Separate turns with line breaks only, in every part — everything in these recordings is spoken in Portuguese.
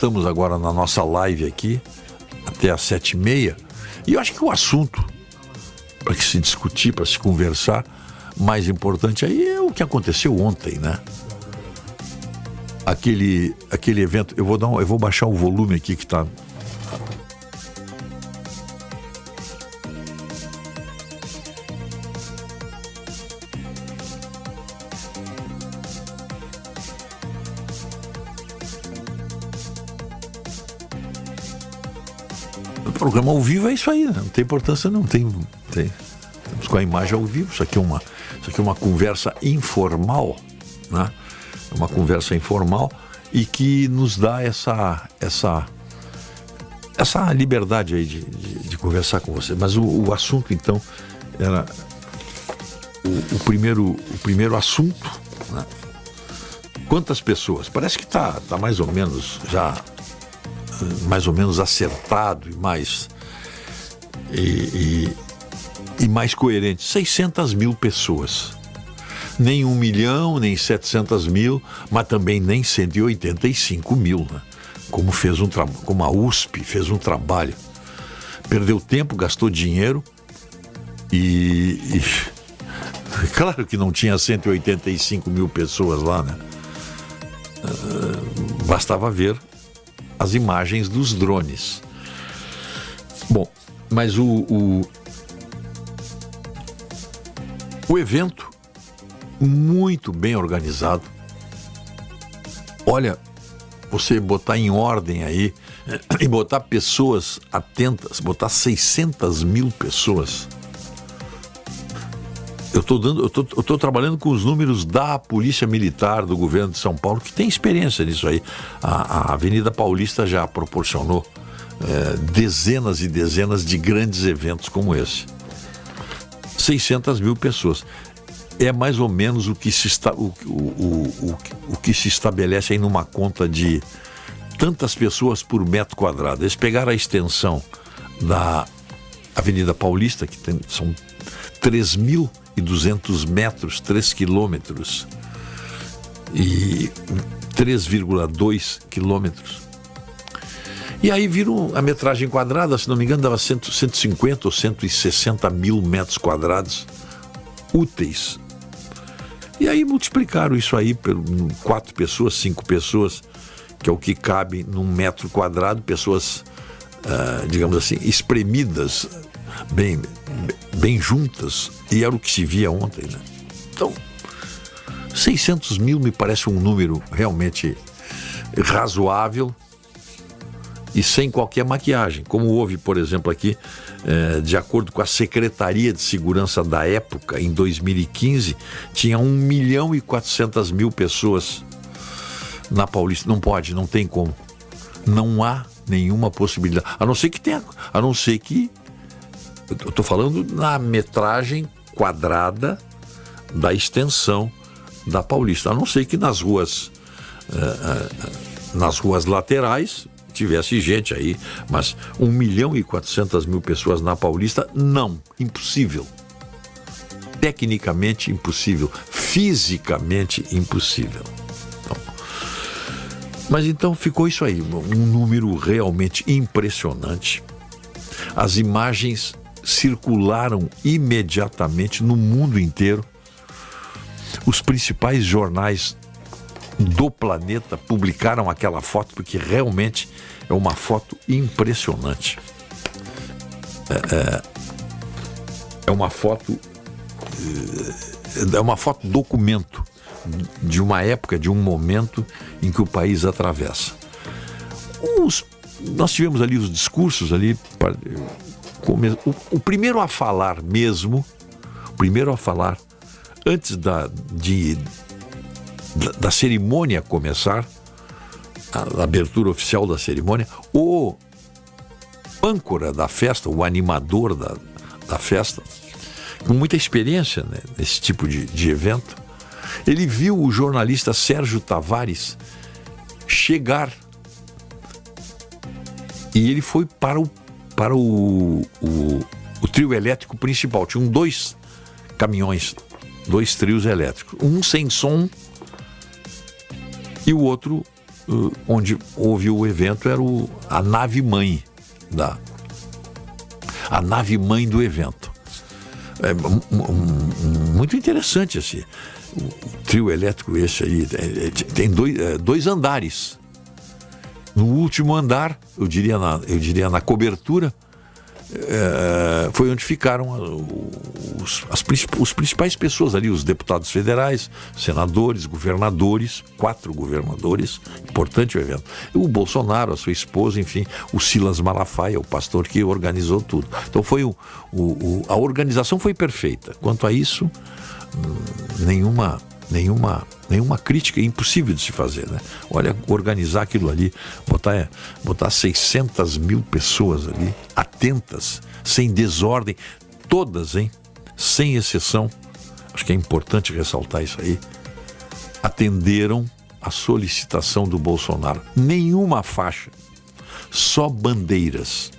Estamos agora na nossa live aqui, até às 7h30, e eu acho que o assunto, para se discutir, para se conversar, mais importante aí é o que aconteceu ontem, né? Aquele evento, eu vou baixar o volume aqui que está... O programa ao vivo é isso aí, né? Não tem importância, não tem. Estamos com a imagem ao vivo. Isso aqui é uma conversa informal, né? É uma conversa informal e que nos dá essa liberdade aí de conversar com você. Mas o assunto, então, era o primeiro assunto, né? Quantas pessoas? Parece que tá mais ou menos já... mais ou menos acertado e mais coerente. 600 mil pessoas. Nem 1 milhão, nem 700 mil, mas também nem 185 mil, né? Como a USP fez um trabalho. Perdeu tempo, gastou dinheiro e claro que não tinha 185 mil pessoas lá, né? Bastava ver as imagens dos drones. Bom, mas o evento muito bem organizado. Olha, você botar em ordem aí e botar pessoas atentas, botar 600 mil pessoas. Eu estou trabalhando com os números da Polícia Militar do governo de São Paulo, que tem experiência nisso aí. A Avenida Paulista já proporcionou dezenas e dezenas de grandes eventos como esse. 600 mil pessoas. É mais ou menos o que se estabelece aí numa conta de tantas pessoas por metro quadrado. Eles pegaram a extensão da Avenida Paulista, que são 3.200 metros, 3 quilômetros e 3,2 quilômetros. E aí viram a metragem quadrada, se não me engano, dava 150 ou 160 mil metros quadrados úteis. E aí multiplicaram isso aí por 4 pessoas, 5 pessoas, que é o que cabe num metro quadrado, pessoas, digamos assim, espremidas, bem juntas, e era o que se via ontem, né? Então, 600 mil me parece um número realmente razoável e sem qualquer maquiagem, como houve, por exemplo, aqui, de acordo com a Secretaria de Segurança da época, em 2015, tinha 1.400.000 pessoas na Paulista. Não pode, não tem como. Não há nenhuma possibilidade, a não ser que eu estou falando na metragem quadrada da extensão da Paulista, a não ser que nas ruas laterais tivesse gente aí, mas 1.400.000 pessoas na Paulista, não, impossível. Tecnicamente impossível, fisicamente impossível. Mas então ficou isso aí, um número realmente impressionante. As imagens circularam imediatamente no mundo inteiro. Os principais jornais do planeta publicaram aquela foto, porque realmente é uma foto impressionante. É uma foto documento de uma época, de um momento em que o país atravessa. Nós tivemos ali os discursos ali, o primeiro a falar mesmo, antes da cerimônia começar, a abertura oficial da cerimônia, o âncora da festa, o animador da festa, com muita experiência, né, nesse tipo de evento, ele viu o jornalista Sérgio Tavares chegar e ele foi para o trio elétrico principal. Tinham 2 caminhões, 2 trios elétricos, um sem som e o outro onde houve o evento, era a nave-mãe a nave-mãe do evento. É muito interessante esse o trio elétrico esse aí. Tem dois andares. No último andar, eu diria na cobertura, foi onde ficaram os principais pessoas ali, os deputados federais, senadores, governadores, 4 governadores, importante o evento. O Bolsonaro, a sua esposa, enfim, o Silas Malafaia, o pastor que organizou tudo. Então a organização foi perfeita. Quanto a isso, nenhuma crítica, é impossível de se fazer, né? Olha, organizar aquilo ali, botar 600 mil pessoas ali, atentas, sem desordem, todas, hein? Sem exceção, acho que é importante ressaltar isso aí, atenderam a solicitação do Bolsonaro. Nenhuma faixa, só bandeiras.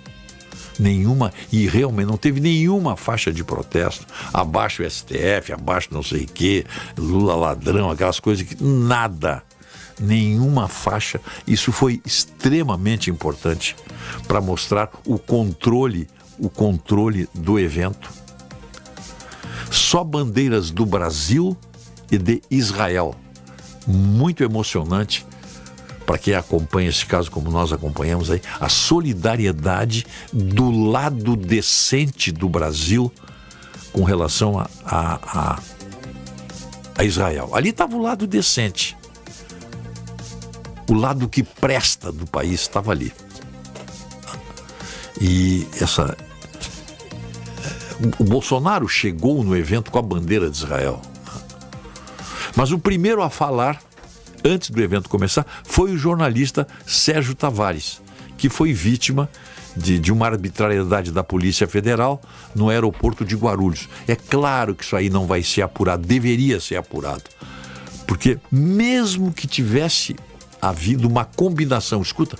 Nenhuma, e realmente não teve nenhuma faixa de protesto, abaixo o STF, abaixo não sei o que, Lula ladrão, aquelas coisas que, nada, nenhuma faixa. Isso foi extremamente importante para mostrar o controle do evento. Só bandeiras do Brasil e de Israel, muito emocionante. Para quem acompanha esse caso, como nós acompanhamos aí, a solidariedade do lado decente do Brasil com relação a Israel. Ali estava o lado decente. O lado que presta do país estava ali. E o Bolsonaro chegou no evento com a bandeira de Israel. Mas o primeiro a falar, antes do evento começar, foi o jornalista Sérgio Tavares, que foi vítima de uma arbitrariedade da Polícia Federal no aeroporto de Guarulhos. É claro que isso aí não vai ser apurado, deveria ser apurado, porque mesmo que tivesse havido uma combinação, escuta,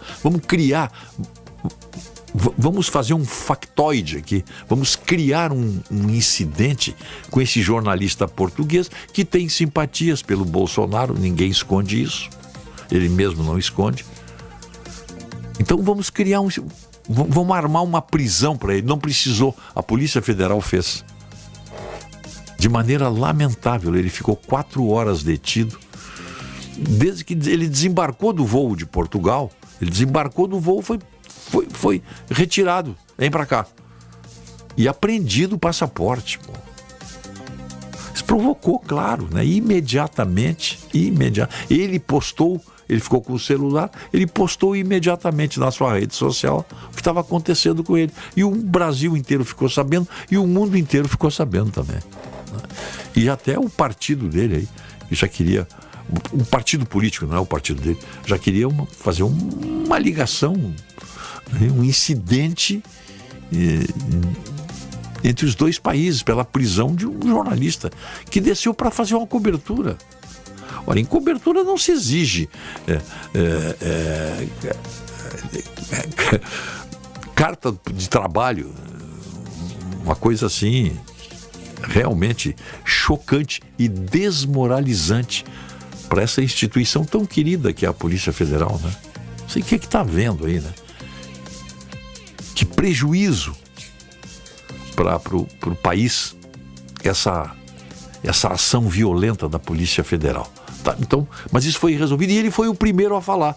vamos fazer um factoide aqui, vamos criar um incidente com esse jornalista português que tem simpatias pelo Bolsonaro, ninguém esconde isso, ele mesmo não esconde. Então vamos vamos armar uma prisão para ele. Não precisou, a Polícia Federal fez. De maneira lamentável, ele ficou 4 horas detido, desde que ele desembarcou do voo de Portugal, foi retirado, vem pra cá. E apreendido o passaporte. Pô. Isso provocou, claro, né? Imediatamente. Ele ficou com o celular, ele postou imediatamente na sua rede social o que estava acontecendo com ele. E o Brasil inteiro ficou sabendo, e o mundo inteiro ficou sabendo também. Né? E até o partido dele aí, que já queria... Um partido político, não é o partido dele, já queria fazer uma ligação, um incidente entre os dois países pela prisão de um jornalista que desceu para fazer uma cobertura. Olha, em cobertura não se exige carta de trabalho, uma coisa assim realmente chocante e desmoralizante para essa instituição tão querida que é a Polícia Federal, né? Não sei o que está vendo aí, né? Que prejuízo para o país essa ação violenta da Polícia Federal. Tá, então, mas isso foi resolvido e ele foi o primeiro a falar.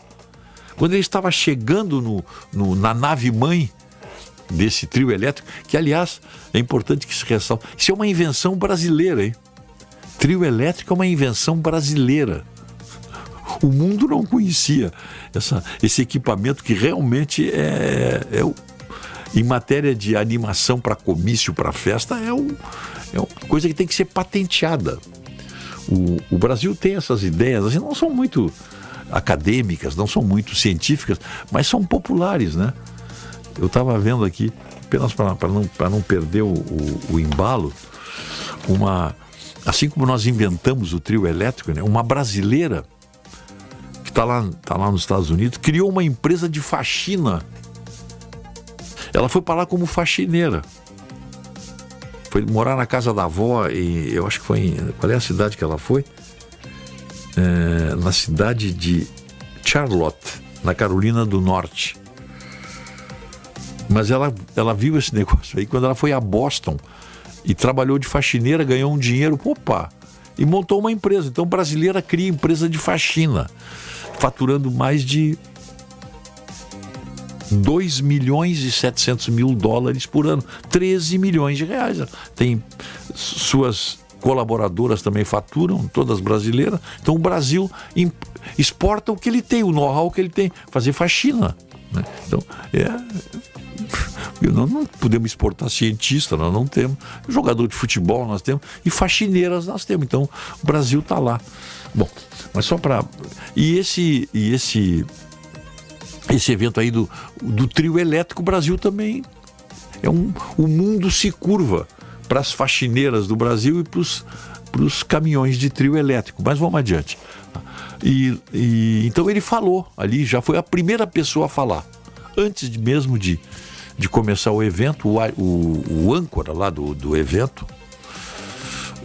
Quando ele estava chegando na nave-mãe desse trio elétrico, que aliás é importante que se ressalte, isso é uma invenção brasileira, hein? Trio elétrico é uma invenção brasileira. O mundo não conhecia esse equipamento que realmente em matéria de animação para comício, para festa, é uma coisa que tem que ser patenteada. O Brasil tem essas ideias, assim, não são muito acadêmicas, não são muito científicas, mas são populares, né? Eu estava vendo aqui, apenas para não perder o embalo, assim como nós inventamos o trio elétrico, né? Uma brasileira que está lá nos Estados Unidos criou uma empresa de faxina. Ela foi para lá como faxineira. Foi morar na casa da avó, e eu acho que foi qual é a cidade que ela foi? Na cidade de Charlotte, na Carolina do Norte. Mas ela viu esse negócio aí quando ela foi a Boston e trabalhou de faxineira, ganhou um dinheiro, opa, e montou uma empresa. Então, brasileira cria empresa de faxina, faturando mais de $2 milhões e 700 mil dólares por ano, 13 milhões de reais. Tem suas colaboradoras também faturam, todas brasileiras. Então o Brasil exporta o que ele tem, o know-how que ele tem, fazer faxina, né? Então, nós não podemos exportar cientista, nós não temos. Jogador de futebol nós temos, e faxineiras nós temos. Então o Brasil está lá. Bom, mas só para... E esse evento aí do trio elétrico, o Brasil também o mundo se curva para as faxineiras do Brasil e para os caminhões de trio elétrico. Mas vamos adiante. Então ele falou ali, já foi a primeira pessoa a falar. Antes mesmo de começar o evento, o âncora lá do evento,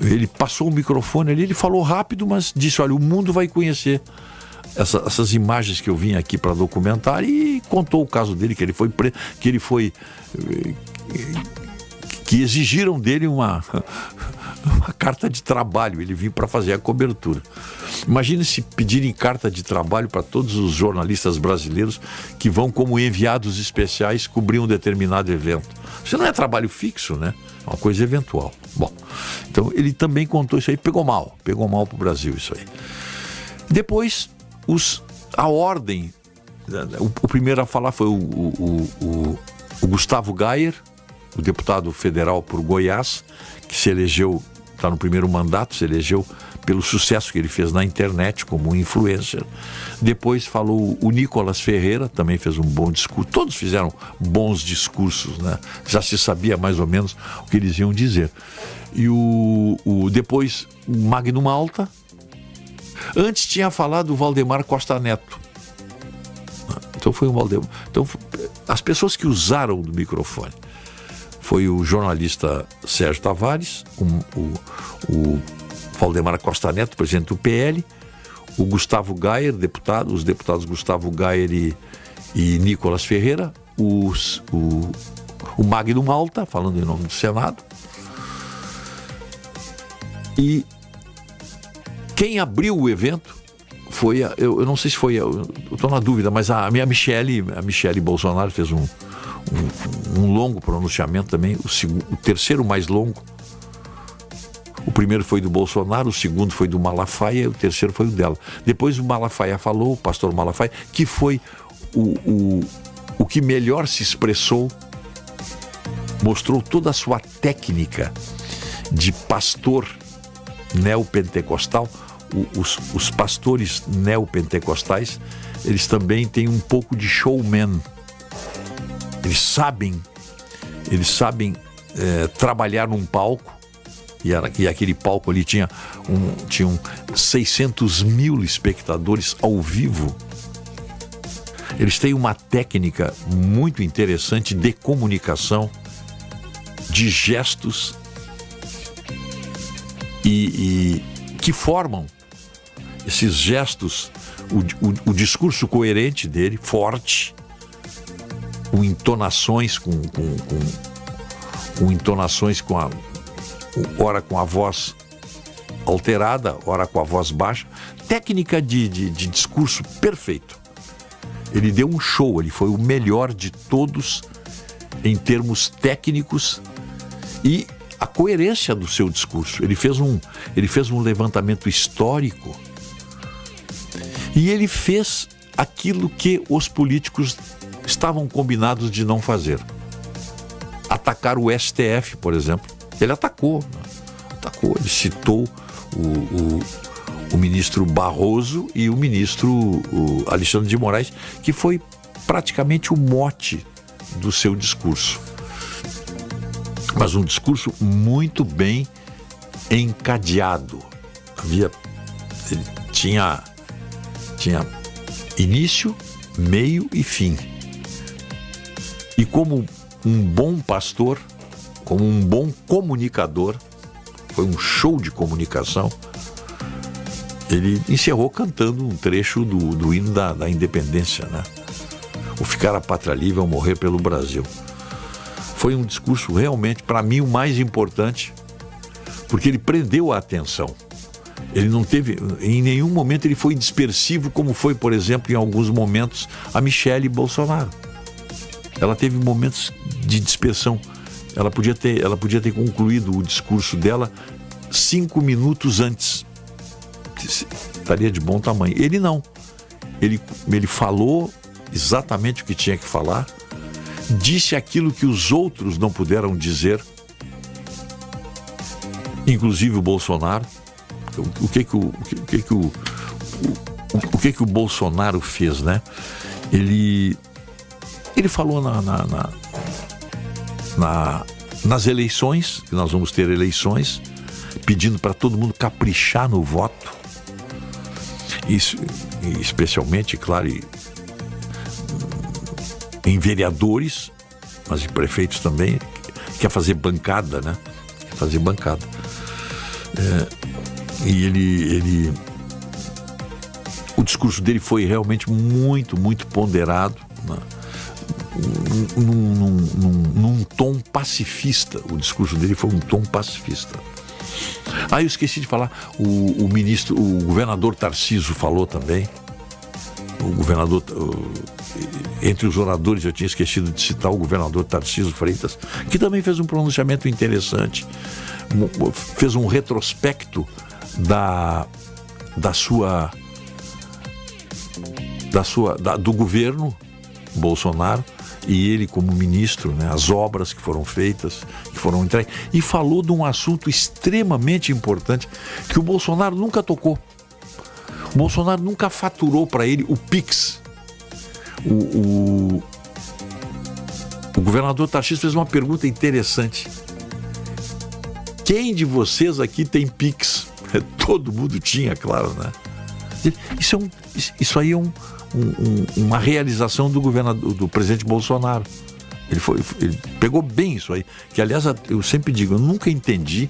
ele passou o microfone ali, ele falou rápido, mas disse: olha, o mundo vai conhecer essas imagens que eu vim aqui para documentar, e contou o caso dele, que exigiram dele uma carta de trabalho, ele vinha para fazer a cobertura. Imagine se pedirem carta de trabalho para todos os jornalistas brasileiros que vão como enviados especiais cobrir um determinado evento. Isso não é trabalho fixo, né? É uma coisa eventual. Bom, então ele também contou isso aí, pegou mal para o Brasil isso aí. Depois, a ordem, o primeiro a falar foi o Gustavo Gayer, o deputado federal por Goiás, que se elegeu, está no primeiro mandato, se elegeu pelo sucesso que ele fez na internet como influencer. Depois falou o Nicolas Ferreira, também fez um bom discurso. Todos fizeram bons discursos, né? Já se sabia mais ou menos o que eles iam dizer. E depois o Magno Malta. Antes tinha falado o Valdemar Costa Neto. Então foi o Valdemar. Então, as pessoas que usaram do microfone foi o jornalista Sérgio Tavares, o Valdemar Costa Neto, presidente do PL, o Gustavo Gayer, os deputados Gustavo Gayer e Nicolas Ferreira, o Magno Malta, falando em nome do Senado. E quem abriu o evento foi, eu não sei se foi, eu estou na dúvida, mas a Michele Bolsonaro fez um longo pronunciamento também, o terceiro mais longo. O primeiro foi do Bolsonaro, o segundo foi do Malafaia, o terceiro foi o dela. Depois o Malafaia falou, o pastor Malafaia, que foi o que melhor se expressou, mostrou toda a sua técnica de pastor neopentecostal. Os pastores neopentecostais, eles também têm um pouco de showman. Eles sabem trabalhar num palco, e aquele palco ali tinham 600 mil espectadores ao vivo. Eles têm uma técnica muito interessante de comunicação, de gestos, e que formam esses gestos, o discurso coerente dele, forte, com entonações, ora com a voz alterada, ora com a voz baixa, técnica de discurso perfeito. Ele deu um show, ele foi o melhor de todos em termos técnicos e a coerência do seu discurso. Ele fez um levantamento histórico e ele fez aquilo que os políticos estavam combinados de não fazer. Atacar o STF, por exemplo. Ele atacou, ele citou o ministro Barroso e o ministro Alexandre de Moraes, que foi praticamente o mote do seu discurso. Mas um discurso muito bem encadeado. Ele tinha início, meio e fim. E como um bom pastor, como um bom comunicador, foi um show de comunicação, ele encerrou cantando um trecho do hino da independência, né? O ficar a pátria livre ou morrer pelo Brasil. Foi um discurso realmente, para mim, o mais importante, porque ele prendeu a atenção. Ele não teve, em nenhum momento ele foi dispersivo, como foi, por exemplo, em alguns momentos, a Michelle Bolsonaro. Ela teve momentos de dispersão. Ela podia ter concluído o discurso dela 5 minutos antes. Estaria de bom tamanho. Ele não. Ele falou exatamente o que tinha que falar, disse aquilo que os outros não puderam dizer, inclusive o Bolsonaro. O que o Bolsonaro fez, né? Ele falou nas eleições, que nós vamos ter eleições, pedindo para todo mundo caprichar no voto, isso, especialmente, claro, em vereadores, mas em prefeitos também, quer fazer bancada, né? Quer fazer bancada. E o discurso dele foi realmente muito, muito ponderado, né? Num tom pacifista. O discurso dele foi um tom pacifista. Eu esqueci de falar, o governador Tarcísio falou também. O governador, entre os oradores, eu tinha esquecido de citar o governador Tarcísio Freitas, que também fez um pronunciamento interessante, fez um retrospecto do governo Bolsonaro, e ele como ministro, né, as obras que foram feitas, que foram entregues, e falou de um assunto extremamente importante que o Bolsonaro nunca tocou. O Bolsonaro nunca faturou para ele o Pix. O governador Tarcísio fez uma pergunta interessante. Quem de vocês aqui tem Pix? Todo mundo tinha, claro, né? Isso aí é uma realização do presidente Bolsonaro. Ele pegou bem isso aí. Que, aliás, eu sempre digo, eu nunca entendi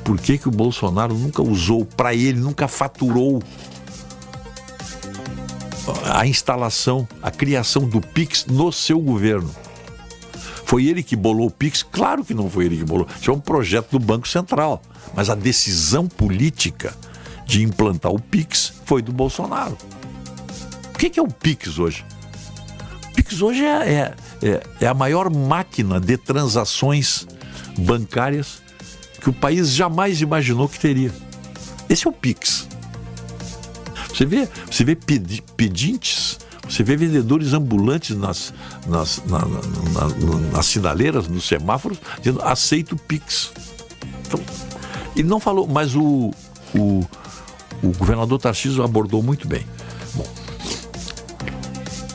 por que o Bolsonaro nunca usou para ele, nunca faturou a instalação, a criação do Pix no seu governo. Foi ele que bolou o Pix? Claro que não foi ele que bolou. Isso é um projeto do Banco Central. Mas a decisão política de implantar o Pix foi do Bolsonaro. O que é o Pix hoje? O Pix hoje é a maior máquina de transações bancárias que o país jamais imaginou que teria. Esse é o Pix. Você vê pedintes, você vê vendedores ambulantes nas sinaleiras, nos semáforos, dizendo: aceito o Pix. Então, ele não falou, mas o governador Tarcísio abordou muito bem. Bom,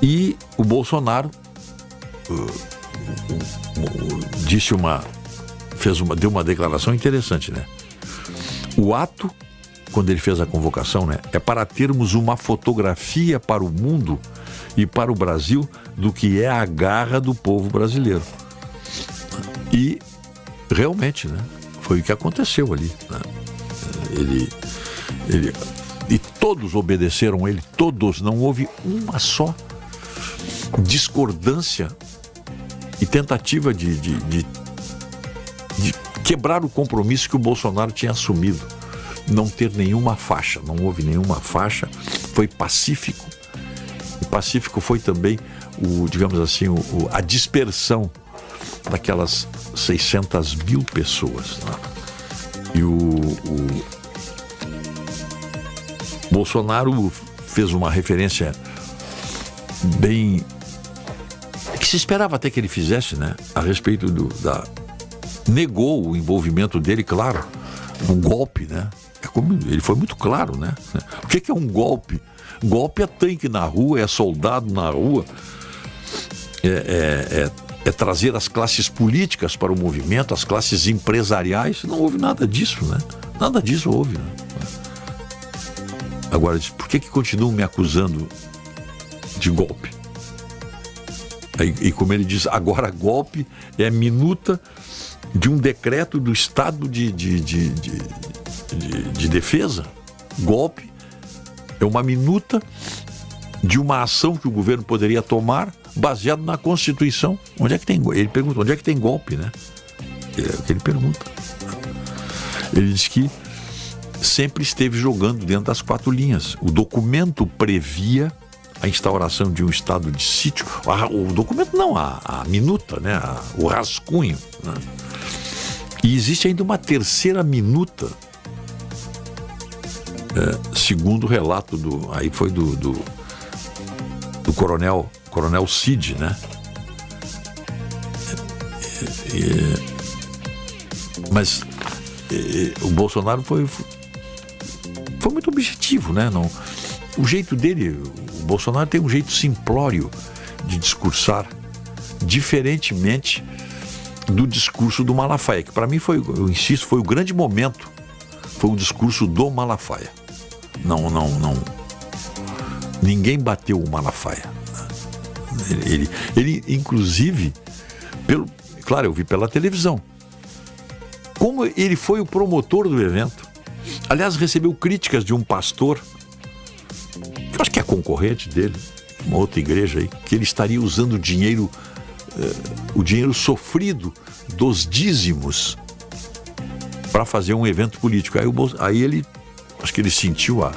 e o Bolsonaro deu uma declaração interessante, né? O ato, quando ele fez a convocação, né, é para termos uma fotografia para o mundo e para o Brasil do que é a garra do povo brasileiro. E realmente, né, foi o que aconteceu ali, né? E todos obedeceram ele, todos, não houve uma só discordância e tentativa de quebrar o compromisso que o Bolsonaro tinha assumido. Não ter nenhuma faixa, não houve nenhuma faixa, foi pacífico. E pacífico foi também, digamos assim, a dispersão daquelas 600 mil pessoas, né? E o Bolsonaro fez uma referência bem... que se esperava até que ele fizesse, né? A respeito negou o envolvimento dele, claro, num golpe, né? Ele foi muito claro, né? O que é um golpe? Golpe é tanque na rua, é soldado na rua, é trazer as classes políticas para o movimento, as classes empresariais. Não houve nada disso, né? Nada disso houve, né? Agora, por que continuam me acusando de golpe? E como ele diz, agora golpe é minuta de um decreto do Estado de defesa. Golpe É uma minuta de uma ação que o governo poderia tomar baseado na Constituição. Onde é que tem? Ele pergunta, onde é que tem golpe, né? É o que ele pergunta. Ele diz que sempre esteve jogando dentro das 4 linhas. O documento previa a instauração de um estado de sítio. O documento não, a minuta, né? O rascunho, né? E existe ainda uma terceira minuta, segundo o relato aí foi do coronel Cid, né? Mas o Bolsonaro foi muito objetivo, né? Não, o jeito dele, o Bolsonaro tem um jeito simplório de discursar, diferentemente do discurso do Malafaia, que para mim eu insisto, foi o grande momento, foi o discurso do Malafaia. Não. Ninguém bateu o Malafaia. Ele inclusive, claro, eu vi pela televisão, como ele foi o promotor do evento. Aliás, recebeu críticas de um pastor, que eu acho que é concorrente dele, uma outra igreja aí, que ele estaria usando o dinheiro sofrido dos dízimos para fazer um evento político. Aí ele, acho que ele sentiu a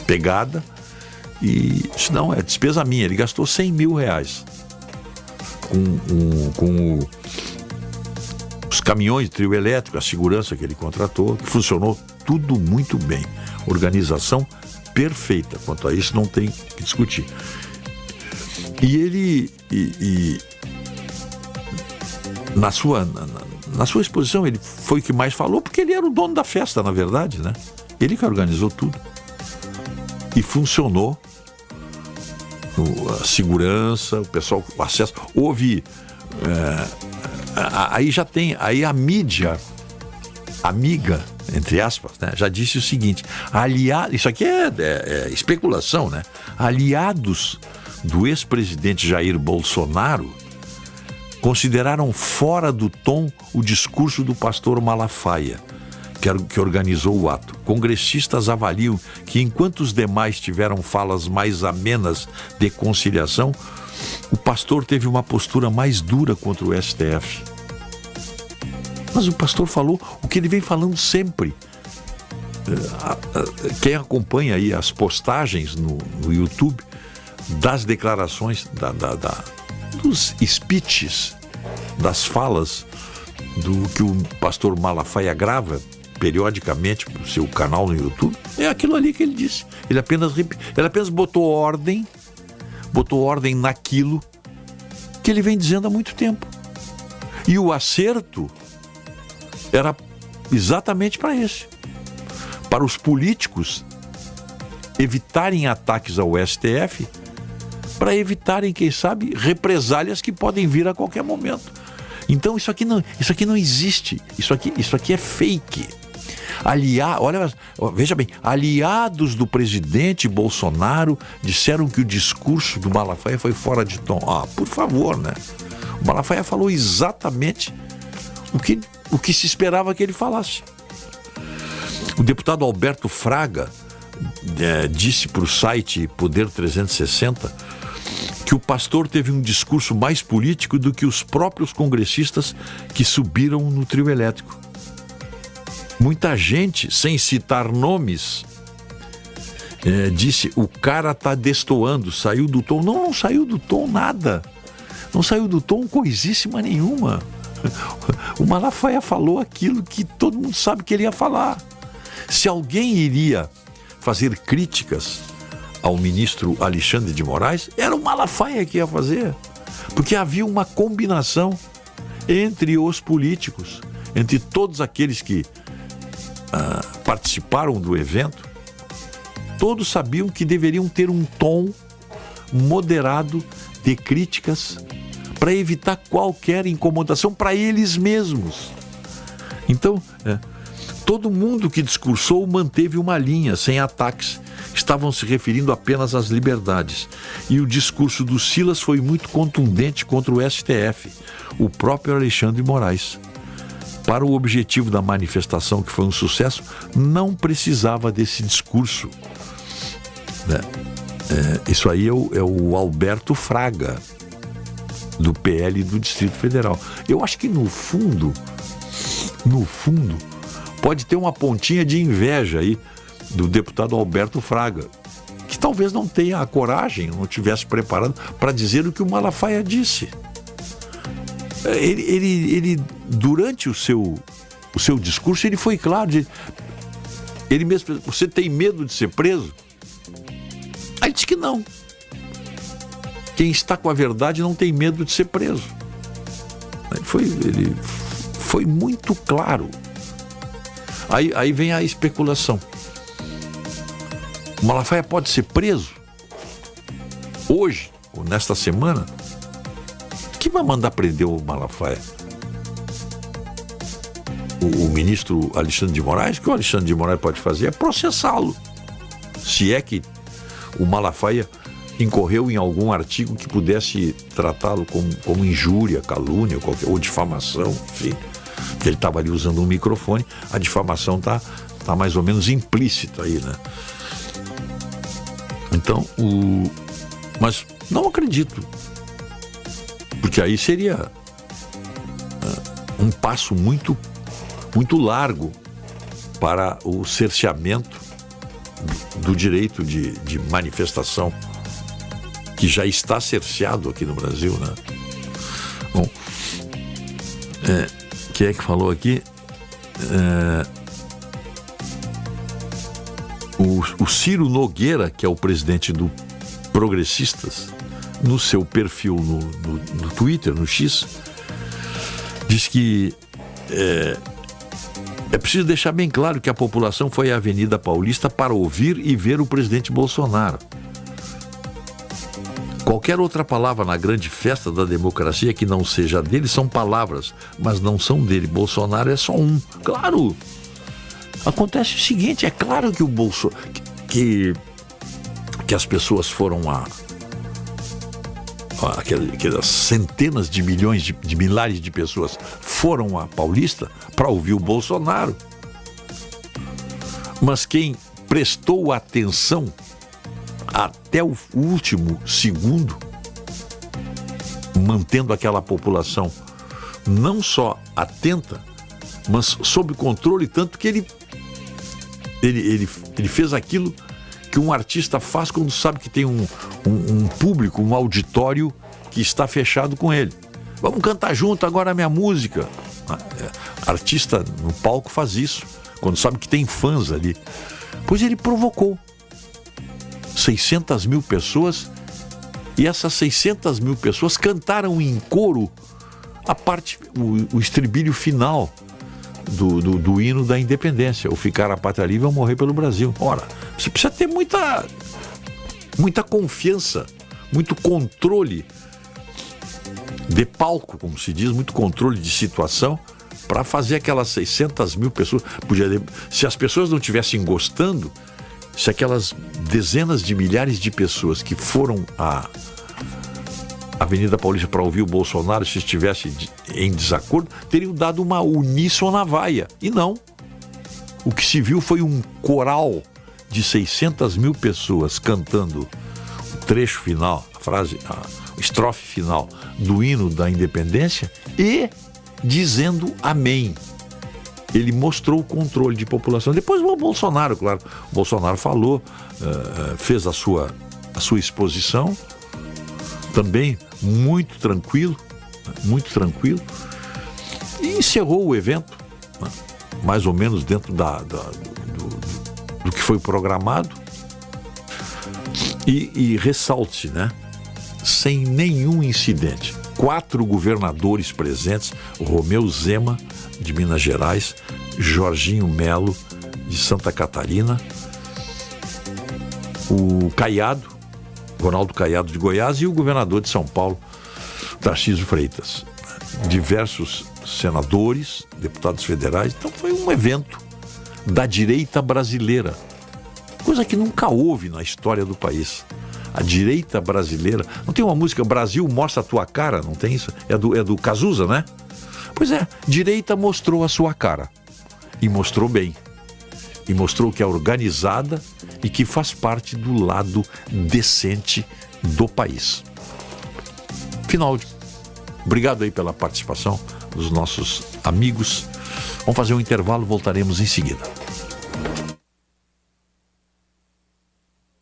pegada e disse, não, é despesa minha. Ele gastou 100 mil reais com os caminhões de trio elétrico, a segurança que ele contratou, que funcionou tudo muito bem. Organização perfeita. Quanto a isso, não tem que discutir. E ele, na sua exposição, ele foi o que mais falou, porque ele era o dono da festa, na verdade, né? Ele que organizou tudo. E funcionou. A segurança, o pessoal, o acesso. Houve. Aí já tem. Aí a mídia, amiga, entre aspas, né, já disse o seguinte: isso aqui é especulação, né? Aliados do ex-presidente Jair Bolsonaro consideraram fora do tom o discurso do pastor Malafaia, que organizou o ato. Congressistas avaliam que, enquanto os demais tiveram falas mais amenas de conciliação, o pastor teve uma postura mais dura contra o STF. Mas o pastor falou o que ele vem falando sempre. Quem acompanha aí as postagens no YouTube das declarações, dos speeches, das falas do que o pastor Malafaia grava periodicamente para o seu canal no YouTube, é aquilo ali que ele disse. Ele apenas botou ordem naquilo que ele vem dizendo há muito tempo. E o acerto era exatamente para esse. Para os políticos evitarem ataques ao STF, para evitarem, quem sabe, represálias que podem vir a qualquer momento. Então isso aqui não existe. Isso aqui é fake. Veja bem, aliados do presidente Bolsonaro disseram que o discurso do Malafaia foi fora de tom. Por favor, né? O Malafaia falou exatamente o que se esperava que ele falasse. O deputado Alberto Fraga disse para o site Poder 360 que o pastor teve um discurso mais político do que os próprios congressistas que subiram no trio elétrico. Muita gente, sem citar nomes, disse: o cara está destoando, saiu do tom. Não saiu do tom nada. Não saiu do tom coisíssima nenhuma. O Malafaia falou aquilo que todo mundo sabe que ele ia falar. Se alguém iria fazer críticas ao ministro Alexandre de Moraes, era o Malafaia que ia fazer. Porque havia uma combinação entre os políticos, entre todos aqueles que participaram do evento. Todos sabiam que deveriam ter um tom moderado de críticas para evitar qualquer incomodação para eles mesmos. Então, todo mundo que discursou manteve uma linha, sem ataques. Estavam se referindo apenas às liberdades. E o discurso do Silas foi muito contundente contra o STF, o próprio Alexandre de Moraes. Para o objetivo da manifestação, que foi um sucesso, não precisava desse discurso. né? Isso aí é o Alberto Fraga, do PL do Distrito Federal. Eu acho que no fundo, pode ter uma pontinha de inveja aí do deputado Alberto Fraga, que talvez não tenha a coragem, não tivesse preparado para dizer o que o Malafaia disse. Ele durante o seu discurso, ele foi claro. Ele mesmo, você tem medo de ser preso? Aí disse que não. Quem está com a verdade não tem medo de ser preso. Ele foi muito claro. Aí vem a especulação. O Malafaia pode ser preso hoje, ou nesta semana? Quem vai mandar prender o Malafaia? O ministro Alexandre de Moraes? O que o Alexandre de Moraes pode fazer é processá-lo. Se é que o Malafaia incorreu em algum artigo que pudesse tratá-lo como injúria, calúnia, ou difamação, enfim. Porque ele estava ali usando um microfone, a difamação tá mais ou menos implícita aí, né? Então, mas não acredito, porque aí seria um passo muito, muito largo para o cerceamento do direito de manifestação, que já está cerceado aqui no Brasil, né? Bom, quem é que falou aqui? O Ciro Nogueira, que é o presidente do Progressistas, no seu perfil no Twitter, no X, diz que é preciso deixar bem claro que a população foi à Avenida Paulista para ouvir e ver o presidente Bolsonaro. Qualquer outra palavra na grande festa da democracia que não seja dele são palavras, mas não são dele. Bolsonaro é só um. Claro! Acontece o seguinte, é claro que o que as pessoas foram aquelas centenas de milhões de milhares de pessoas foram à Paulista para ouvir o Bolsonaro. Mas quem prestou atenção até o último segundo, mantendo aquela população não só atenta, mas sob controle, tanto que ele fez aquilo que um artista faz quando sabe que tem um público, um auditório que está fechado com ele. Vamos cantar junto agora a minha música. Artista no palco faz isso, quando sabe que tem fãs ali. Pois ele provocou 600 mil pessoas, e essas 600 mil pessoas cantaram em coro o estribilho final do hino da independência: ou ficar a pátria livre ou morrer pelo Brasil. Ora, você precisa ter muita confiança, muito controle de palco, como se diz, muito controle de situação para fazer aquelas 600 mil pessoas. Se as pessoas não estivessem gostando, se aquelas dezenas de milhares de pessoas que foram à Avenida Paulista para ouvir o Bolsonaro, se estivessem em desacordo, teriam dado uma uníssona vaia. E não. O que se viu foi um coral de 600 mil pessoas cantando o trecho final, a estrofe final do hino da independência e dizendo amém. Ele mostrou o controle de população. Depois o Bolsonaro, claro. O Bolsonaro falou, fez a sua exposição, também muito tranquilo, e encerrou o evento, né, mais ou menos dentro do que foi programado. E ressalte, né, sem nenhum incidente. 4 governadores presentes: Romeu Zema, de Minas Gerais, Jorginho Melo, de Santa Catarina, o Ronaldo Caiado, de Goiás, e o governador de São Paulo, Tarcísio Freitas. Diversos senadores, deputados federais. Então foi um evento da direita brasileira, coisa que nunca houve na história do país. A direita brasileira. Não tem uma música Brasil Mostra a Tua Cara? Não tem isso? É do Cazuza, né? Pois é, direita mostrou a sua cara. E mostrou bem. e mostrou que é organizada e que faz parte do lado decente do país. Finaldi, obrigado aí pela participação dos nossos amigos. Vamos fazer um intervalo, voltaremos em seguida.